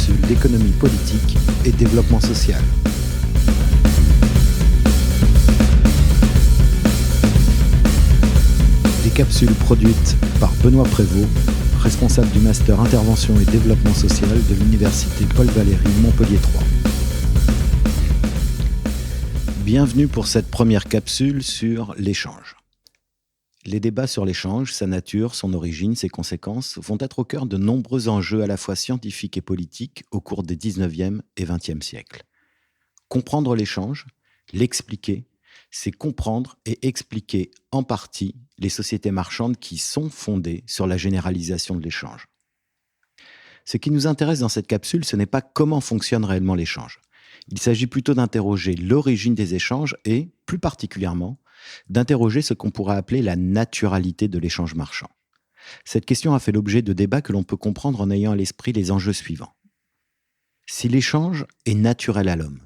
capsule d'économie politique et développement social. Des capsules produites par Benoît Prévost, responsable du master intervention et développement social de l'université Paul Valéry Montpellier 3. Bienvenue pour cette première capsule sur l'échange. Les débats sur l'échange, sa nature, son origine, ses conséquences vont être au cœur de nombreux enjeux à la fois scientifiques et politiques au cours des 19e et 20e siècles. Comprendre l'échange, l'expliquer, c'est comprendre et expliquer en partie les sociétés marchandes qui sont fondées sur la généralisation de l'échange. Ce qui nous intéresse dans cette capsule, ce n'est pas comment fonctionne réellement l'échange. Il s'agit plutôt d'interroger l'origine des échanges et, plus particulièrement, d'interroger ce qu'on pourrait appeler la naturalité de l'échange marchand. Cette question a fait l'objet de débats que l'on peut comprendre en ayant à l'esprit les enjeux suivants. Si l'échange est naturel à l'homme,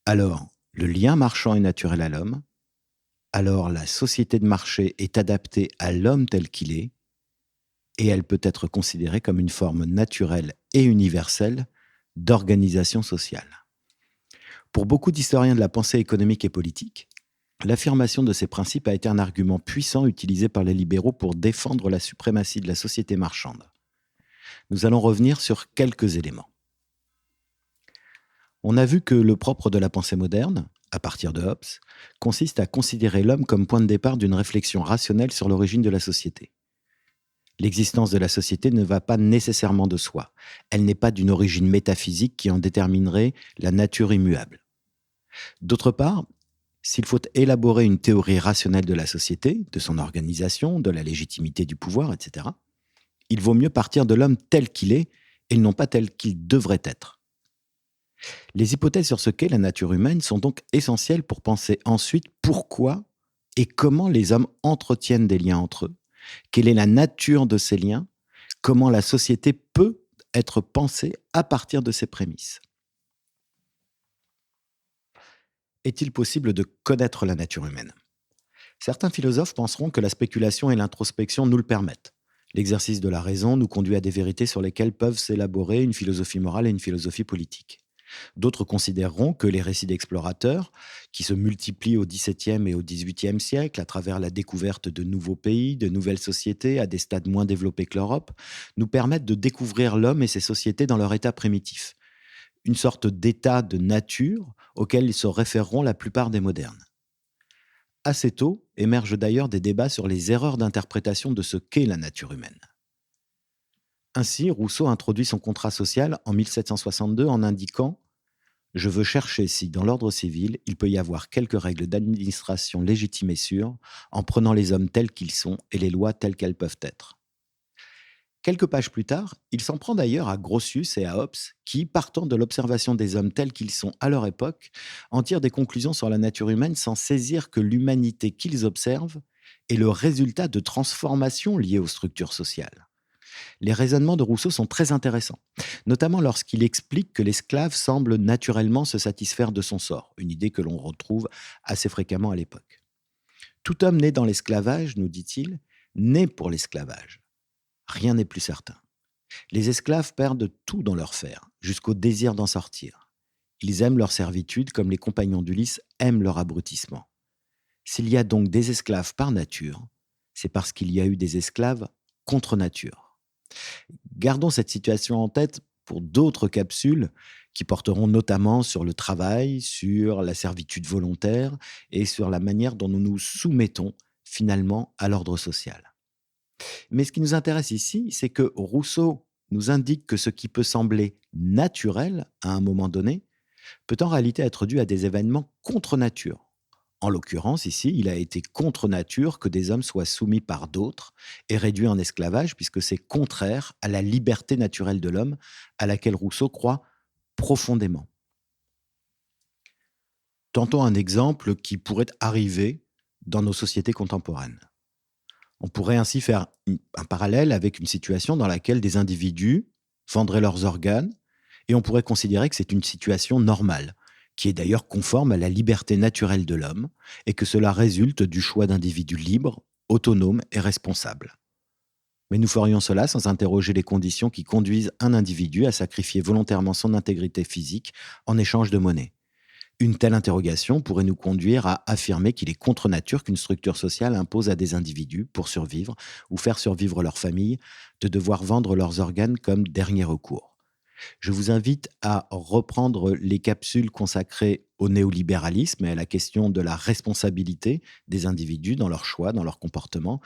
alors le lien marchand est naturel à l'homme, alors la société de marché est adaptée à l'homme tel qu'il est, et elle peut être considérée comme une forme naturelle et universelle d'organisation sociale. Pour beaucoup d'historiens de la pensée économique et politique, l'affirmation de ces principes a été un argument puissant utilisé par les libéraux pour défendre la suprématie de la société marchande. Nous allons revenir sur quelques éléments. On a vu que le propre de la pensée moderne, à partir de Hobbes, consiste à considérer l'homme comme point de départ d'une réflexion rationnelle sur l'origine de la société. L'existence de la société ne va pas nécessairement de soi. Elle n'est pas d'une origine métaphysique qui en déterminerait la nature immuable. D'autre part, s'il faut élaborer une théorie rationnelle de la société, de son organisation, de la légitimité du pouvoir, etc., il vaut mieux partir de l'homme tel qu'il est et non pas tel qu'il devrait être. Les hypothèses sur ce qu'est la nature humaine sont donc essentielles pour penser ensuite pourquoi et comment les hommes entretiennent des liens entre eux, quelle est la nature de ces liens, comment la société peut être pensée à partir de ces prémices. Est-il possible de connaître la nature humaine ? Certains philosophes penseront que la spéculation et l'introspection nous le permettent. L'exercice de la raison nous conduit à des vérités sur lesquelles peuvent s'élaborer une philosophie morale et une philosophie politique. D'autres considéreront que les récits d'explorateurs, qui se multiplient au XVIIe et au XVIIIe siècle à travers la découverte de nouveaux pays, de nouvelles sociétés à des stades moins développés que l'Europe, nous permettent de découvrir l'homme et ses sociétés dans leur état primitif. Une sorte d'état de nature auquel ils se référeront la plupart des modernes. Assez tôt émergent d'ailleurs des débats sur les erreurs d'interprétation de ce qu'est la nature humaine. Ainsi, Rousseau introduit son contrat social en 1762 en indiquant « Je veux chercher si, dans l'ordre civil, il peut y avoir quelques règles d'administration légitimes et sûres, en prenant les hommes tels qu'ils sont et les lois telles qu'elles peuvent être. » Quelques pages plus tard, il s'en prend d'ailleurs à Grotius et à Hobbes, qui, partant de l'observation des hommes tels qu'ils sont à leur époque, en tirent des conclusions sur la nature humaine sans saisir que l'humanité qu'ils observent est le résultat de transformations liées aux structures sociales. Les raisonnements de Rousseau sont très intéressants, notamment lorsqu'il explique que l'esclave semble naturellement se satisfaire de son sort, une idée que l'on retrouve assez fréquemment à l'époque. Tout homme né dans l'esclavage, nous dit-il, naît pour l'esclavage. Rien n'est plus certain. Les esclaves perdent tout dans leur faire, jusqu'au désir d'en sortir. Ils aiment leur servitude comme les compagnons d'Ulysse aiment leur abrutissement. S'il y a donc des esclaves par nature, c'est parce qu'il y a eu des esclaves contre nature. Gardons cette situation en tête pour d'autres capsules qui porteront notamment sur le travail, sur la servitude volontaire et sur la manière dont nous nous soumettons finalement à l'ordre social. Mais ce qui nous intéresse ici, c'est que Rousseau nous indique que ce qui peut sembler naturel à un moment donné peut en réalité être dû à des événements contre nature. En l'occurrence, ici, il a été contre nature que des hommes soient soumis par d'autres et réduits en esclavage, puisque c'est contraire à la liberté naturelle de l'homme, à laquelle Rousseau croit profondément. Tentons un exemple qui pourrait arriver dans nos sociétés contemporaines. On pourrait ainsi faire un parallèle avec une situation dans laquelle des individus vendraient leurs organes et on pourrait considérer que c'est une situation normale, qui est d'ailleurs conforme à la liberté naturelle de l'homme et que cela résulte du choix d'individus libres, autonomes et responsables. Mais nous ferions cela sans interroger les conditions qui conduisent un individu à sacrifier volontairement son intégrité physique en échange de monnaie. Une telle interrogation pourrait nous conduire à affirmer qu'il est contre nature qu'une structure sociale impose à des individus, pour survivre ou faire survivre leur famille, de devoir vendre leurs organes comme dernier recours. Je vous invite à reprendre les capsules consacrées au néolibéralisme et à la question de la responsabilité des individus dans leurs choix, dans leur comportement,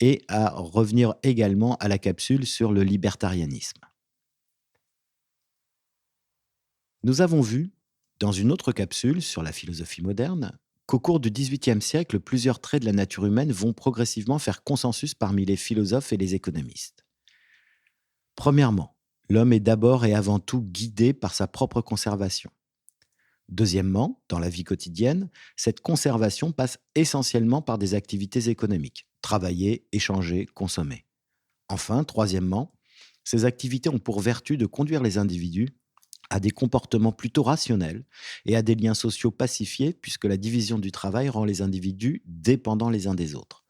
et à revenir également à la capsule sur le libertarianisme. Nous avons vu, dans une autre capsule sur la philosophie moderne, qu'au cours du XVIIIe siècle, plusieurs traits de la nature humaine vont progressivement faire consensus parmi les philosophes et les économistes. Premièrement, l'homme est d'abord et avant tout guidé par sa propre conservation. Deuxièmement, dans la vie quotidienne, cette conservation passe essentiellement par des activités économiques, travailler, échanger, consommer. Enfin, troisièmement, ces activités ont pour vertu de conduire les individus à des comportements plutôt rationnels et à des liens sociaux pacifiés, puisque la division du travail rend les individus dépendants les uns des autres.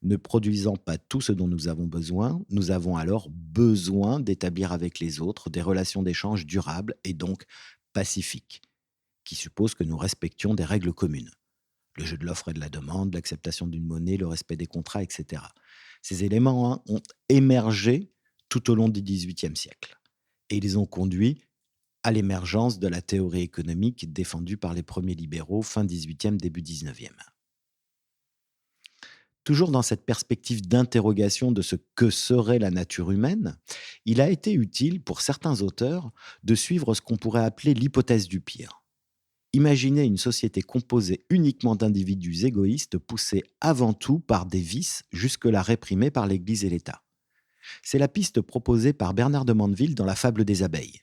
Ne produisant pas tout ce dont nous avons besoin, nous avons alors besoin d'établir avec les autres des relations d'échange durables et donc pacifiques, qui supposent que nous respections des règles communes. Le jeu de l'offre et de la demande, l'acceptation d'une monnaie, le respect des contrats, etc. Ces éléments ont émergé tout au long du XVIIIe siècle. Et ils ont conduit à l'émergence de la théorie économique défendue par les premiers libéraux fin XVIIIe, début XIXe. Toujours dans cette perspective d'interrogation de ce que serait la nature humaine, il a été utile pour certains auteurs de suivre ce qu'on pourrait appeler l'hypothèse du pire. Imaginez une société composée uniquement d'individus égoïstes poussés avant tout par des vices jusque-là réprimés par l'Église et l'État. C'est la piste proposée par Bernard de Mandeville dans La fable des abeilles.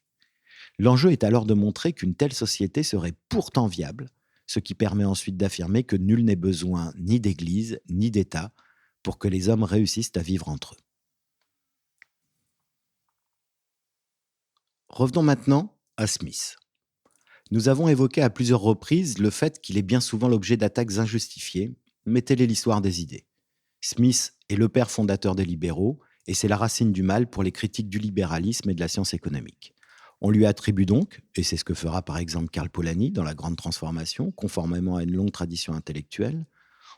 L'enjeu est alors de montrer qu'une telle société serait pourtant viable, ce qui permet ensuite d'affirmer que nul n'est besoin ni d'Église ni d'État pour que les hommes réussissent à vivre entre eux. Revenons maintenant à Smith. Nous avons évoqué à plusieurs reprises le fait qu'il est bien souvent l'objet d'attaques injustifiées, mais telle est l'histoire des idées. Smith est le père fondateur des libéraux, et c'est la racine du mal pour les critiques du libéralisme et de la science économique. On lui attribue donc, et c'est ce que fera par exemple Karl Polanyi dans La Grande Transformation, conformément à une longue tradition intellectuelle,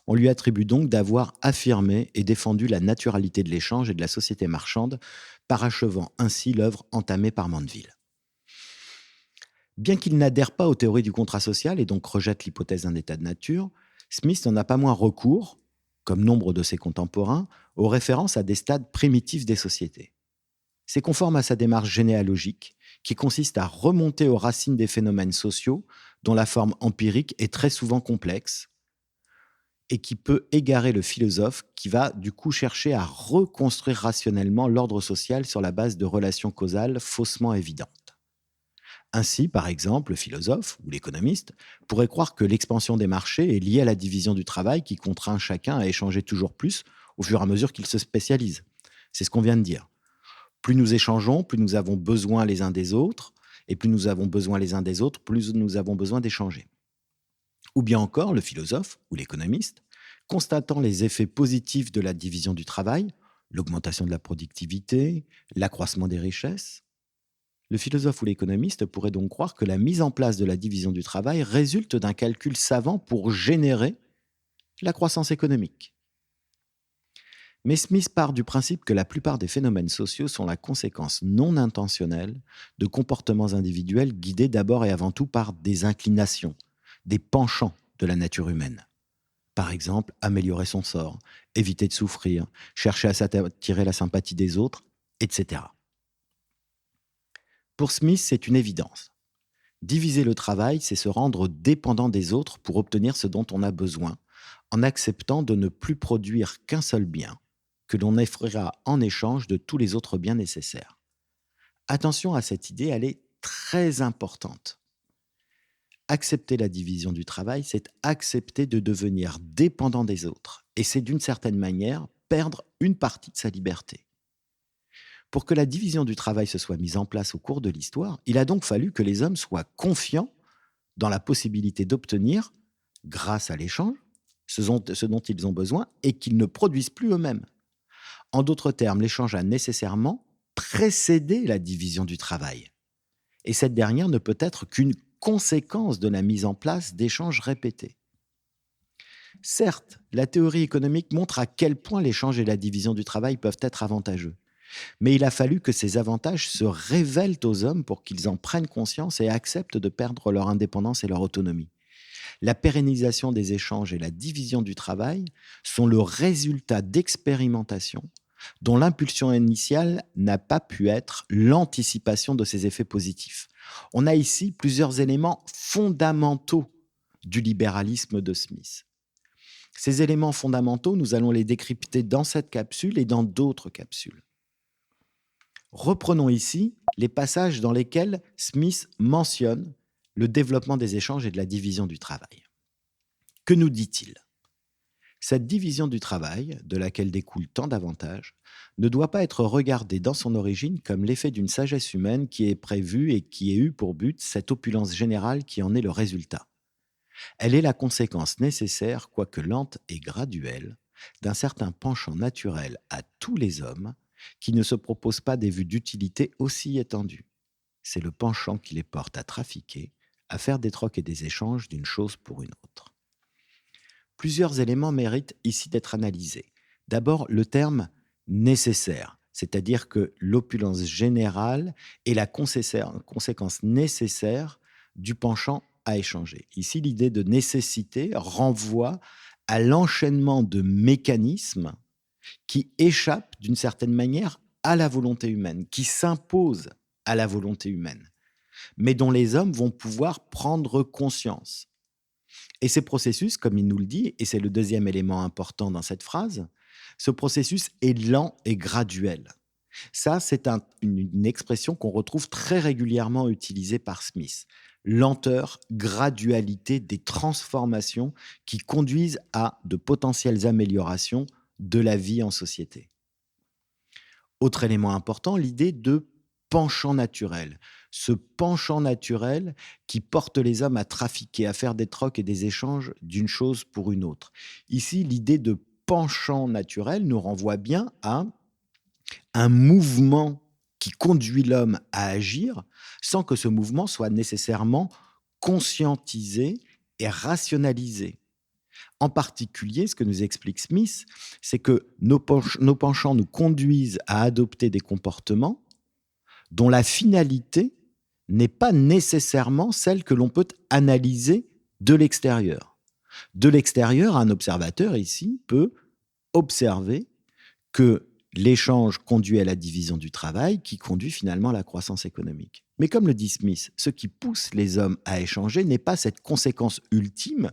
on lui attribue donc d'avoir affirmé et défendu la naturalité de l'échange et de la société marchande, parachevant ainsi l'œuvre entamée par Mandeville. Bien qu'il n'adhère pas aux théories du contrat social et donc rejette l'hypothèse d'un état de nature, Smith n'en a pas moins recours, comme nombre de ses contemporains, aux références à des stades primitifs des sociétés. C'est conforme à sa démarche généalogique, qui consiste à remonter aux racines des phénomènes sociaux, dont la forme empirique est très souvent complexe, et qui peut égarer le philosophe qui va du coup chercher à reconstruire rationnellement l'ordre social sur la base de relations causales faussement évidentes. Ainsi, par exemple, le philosophe ou l'économiste pourrait croire que l'expansion des marchés est liée à la division du travail qui contraint chacun à échanger toujours plus au fur et à mesure qu'il se spécialise. C'est ce qu'on vient de dire. Plus nous échangeons, plus nous avons besoin les uns des autres, et plus nous avons besoin les uns des autres, plus nous avons besoin d'échanger. Ou bien encore le philosophe ou l'économiste, constatant les effets positifs de la division du travail, l'augmentation de la productivité, l'accroissement des richesses, le philosophe ou l'économiste pourrait donc croire que la mise en place de la division du travail résulte d'un calcul savant pour générer la croissance économique. Mais Smith part du principe que la plupart des phénomènes sociaux sont la conséquence non intentionnelle de comportements individuels guidés d'abord et avant tout par des inclinations, des penchants de la nature humaine. Par exemple, améliorer son sort, éviter de souffrir, chercher à s'attirer la sympathie des autres, etc. Pour Smith, c'est une évidence. Diviser le travail, c'est se rendre dépendant des autres pour obtenir ce dont on a besoin, en acceptant de ne plus produire qu'un seul bien, que l'on offrira en échange de tous les autres biens nécessaires. Attention à cette idée, elle est très importante. Accepter la division du travail, c'est accepter de devenir dépendant des autres, et c'est d'une certaine manière perdre une partie de sa liberté. Pour que la division du travail se soit mise en place au cours de l'histoire, il a donc fallu que les hommes soient confiants dans la possibilité d'obtenir, grâce à l'échange, ce dont ils ont besoin et qu'ils ne produisent plus eux-mêmes. En d'autres termes, l'échange a nécessairement précédé la division du travail. Et cette dernière ne peut être qu'une conséquence de la mise en place d'échanges répétés. Certes, la théorie économique montre à quel point l'échange et la division du travail peuvent être avantageux. Mais il a fallu que ces avantages se révèlent aux hommes pour qu'ils en prennent conscience et acceptent de perdre leur indépendance et leur autonomie. La pérennisation des échanges et la division du travail sont le résultat d'expérimentations dont l'impulsion initiale n'a pas pu être l'anticipation de ces effets positifs. On a ici plusieurs éléments fondamentaux du libéralisme de Smith. Ces éléments fondamentaux, nous allons les décrypter dans cette capsule et dans d'autres capsules. Reprenons ici les passages dans lesquels Smith mentionne le développement des échanges et de la division du travail. Que nous dit-il? Cette division du travail, de laquelle découlent tant d'avantages, ne doit pas être regardée dans son origine comme l'effet d'une sagesse humaine qui est prévue et qui ait eu pour but cette opulence générale qui en est le résultat. Elle est la conséquence nécessaire, quoique lente et graduelle, d'un certain penchant naturel à tous les hommes qui ne se proposent pas des vues d'utilité aussi étendues. C'est le penchant qui les porte à trafiquer, à faire des trocs et des échanges d'une chose pour une autre. Plusieurs éléments méritent ici d'être analysés. D'abord, le terme nécessaire, c'est-à-dire que l'opulence générale est la conséquence nécessaire du penchant à échanger. Ici, l'idée de nécessité renvoie à l'enchaînement de mécanismes qui échappent d'une certaine manière à la volonté humaine, qui s'imposent à la volonté humaine, mais dont les hommes vont pouvoir prendre conscience. Et ces processus, comme il nous le dit, et c'est le deuxième élément important dans cette phrase, ce processus est lent et graduel. Ça, c'est une expression qu'on retrouve très régulièrement utilisée par Smith. Lenteur, gradualité des transformations qui conduisent à de potentielles améliorations de la vie en société. Autre élément important, l'idée de penchant naturel. Ce penchant naturel qui porte les hommes à trafiquer, à faire des trocs et des échanges d'une chose pour une autre. Ici, l'idée de penchant naturel nous renvoie bien à un mouvement qui conduit l'homme à agir sans que ce mouvement soit nécessairement conscientisé et rationalisé. En particulier, ce que nous explique Smith, c'est que nos penchants nous conduisent à adopter des comportements dont la finalité n'est pas nécessairement celle que l'on peut analyser de l'extérieur. De l'extérieur, un observateur ici peut observer que l'échange conduit à la division du travail qui conduit finalement à la croissance économique. Mais comme le dit Smith, ce qui pousse les hommes à échanger n'est pas cette conséquence ultime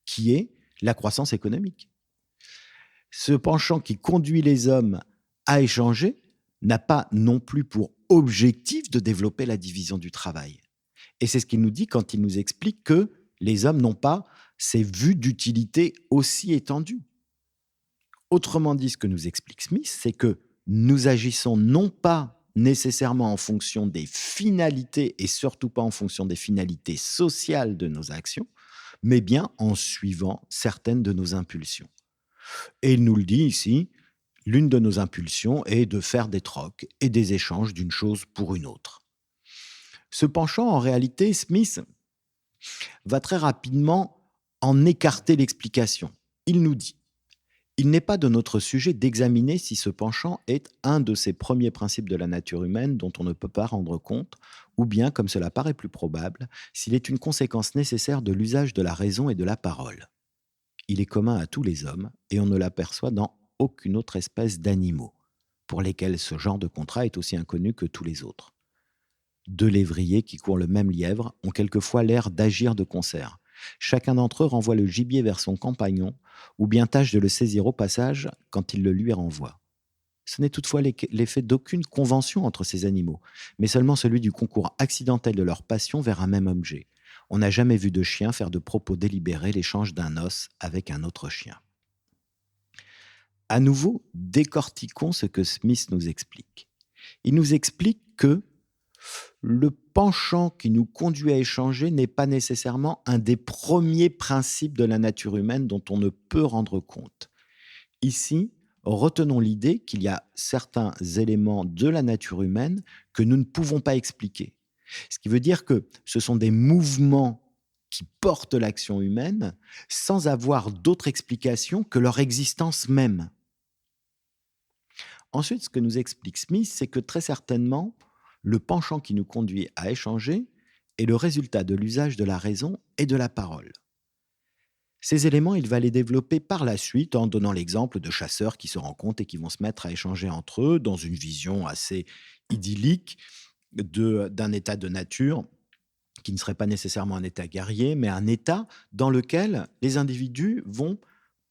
qui est la croissance économique. Ce penchant qui conduit les hommes à échanger n'a pas non plus pour objectif de développer la division du travail. Et c'est ce qu'il nous dit quand il nous explique que les hommes n'ont pas ces vues d'utilité aussi étendues. Autrement dit, ce que nous explique Smith, c'est que nous agissons non pas nécessairement en fonction des finalités et surtout pas en fonction des finalités sociales de nos actions, mais bien en suivant certaines de nos impulsions. Et il nous le dit ici, l'une de nos impulsions est de faire des trocs et des échanges d'une chose pour une autre. Ce penchant, en réalité, Smith va très rapidement en écarter l'explication. Il nous dit: il n'est pas de notre sujet d'examiner si ce penchant est un de ces premiers principes de la nature humaine dont on ne peut pas rendre compte, ou bien, comme cela paraît plus probable, s'il est une conséquence nécessaire de l'usage de la raison et de la parole. Il est commun à tous les hommes et on ne l'aperçoit dans aucune autre espèce d'animaux, pour lesquels ce genre de contrat est aussi inconnu que tous les autres. Deux lévriers qui courent le même lièvre ont quelquefois l'air d'agir de concert. Chacun d'entre eux renvoie le gibier vers son compagnon, ou bien tâche de le saisir au passage quand il le lui renvoie. Ce n'est toutefois l'effet d'aucune convention entre ces animaux, mais seulement celui du concours accidentel de leur passion vers un même objet. On n'a jamais vu de chien faire de propos délibérés l'échange d'un os avec un autre chien. À nouveau, décortiquons ce que Smith nous explique. Il nous explique que le penchant qui nous conduit à échanger n'est pas nécessairement un des premiers principes de la nature humaine dont on ne peut rendre compte. Ici, Retenons l'idée qu'il y a certains éléments de la nature humaine que nous ne pouvons pas expliquer. Ce qui veut dire que ce sont des mouvements qui portent l'action humaine sans avoir d'autre explication que leur existence même. Ensuite, ce que nous explique Smith, c'est que très certainement, le penchant qui nous conduit à échanger est le résultat de l'usage de la raison et de la parole. Ces éléments, il va les développer par la suite en donnant l'exemple de chasseurs qui se rencontrent et qui vont se mettre à échanger entre eux dans une vision assez idyllique d'un état de nature qui ne serait pas nécessairement un état guerrier, mais un état dans lequel les individus vont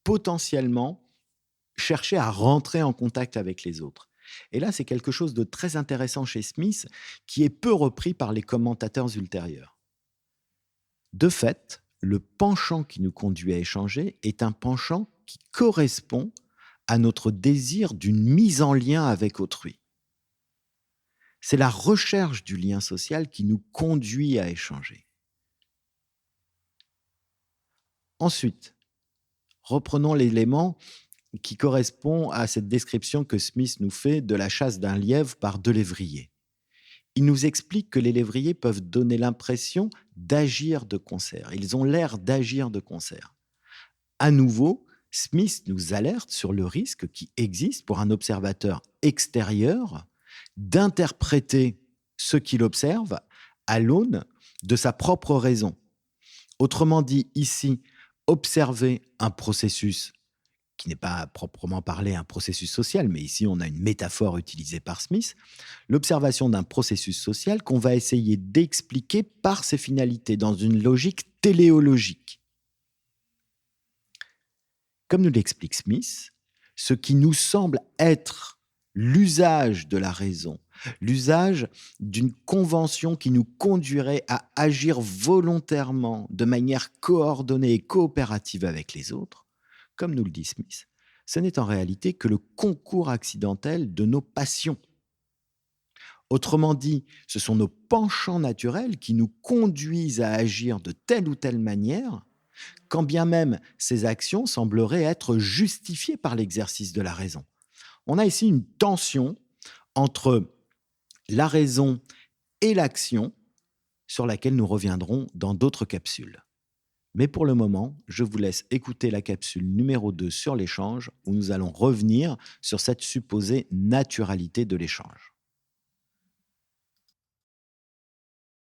potentiellement chercher à rentrer en contact avec les autres. Et là, c'est quelque chose de très intéressant chez Smith qui est peu repris par les commentateurs ultérieurs. De fait, le penchant qui nous conduit à échanger est un penchant qui correspond à notre désir d'une mise en lien avec autrui. C'est la recherche du lien social qui nous conduit à échanger. Ensuite, reprenons l'élément qui correspond à cette description que Smith nous fait de la chasse d'un lièvre par deux lévriers. Il nous explique que les lévriers peuvent donner l'impression d'agir de concert. Ils ont l'air d'agir de concert. À nouveau, Smith nous alerte sur le risque qui existe pour un observateur extérieur d'interpréter ce qu'il observe à l'aune de sa propre raison. Autrement dit, ici, observer un processus qui n'est pas à proprement parler un processus social, mais ici on a une métaphore utilisée par Smith, l'observation d'un processus social qu'on va essayer d'expliquer par ses finalités dans une logique téléologique. Comme nous l'explique Smith, ce qui nous semble être l'usage de la raison, l'usage d'une convention qui nous conduirait à agir volontairement de manière coordonnée et coopérative avec les autres, comme nous le dit Smith, ce n'est en réalité que le concours accidentel de nos passions. Autrement dit, ce sont nos penchants naturels qui nous conduisent à agir de telle ou telle manière, quand bien même ces actions sembleraient être justifiées par l'exercice de la raison. On a ici une tension entre la raison et l'action sur laquelle nous reviendrons dans d'autres capsules. Mais pour le moment, je vous laisse écouter la capsule numéro 2 sur l'échange où nous allons revenir sur cette supposée naturalité de l'échange.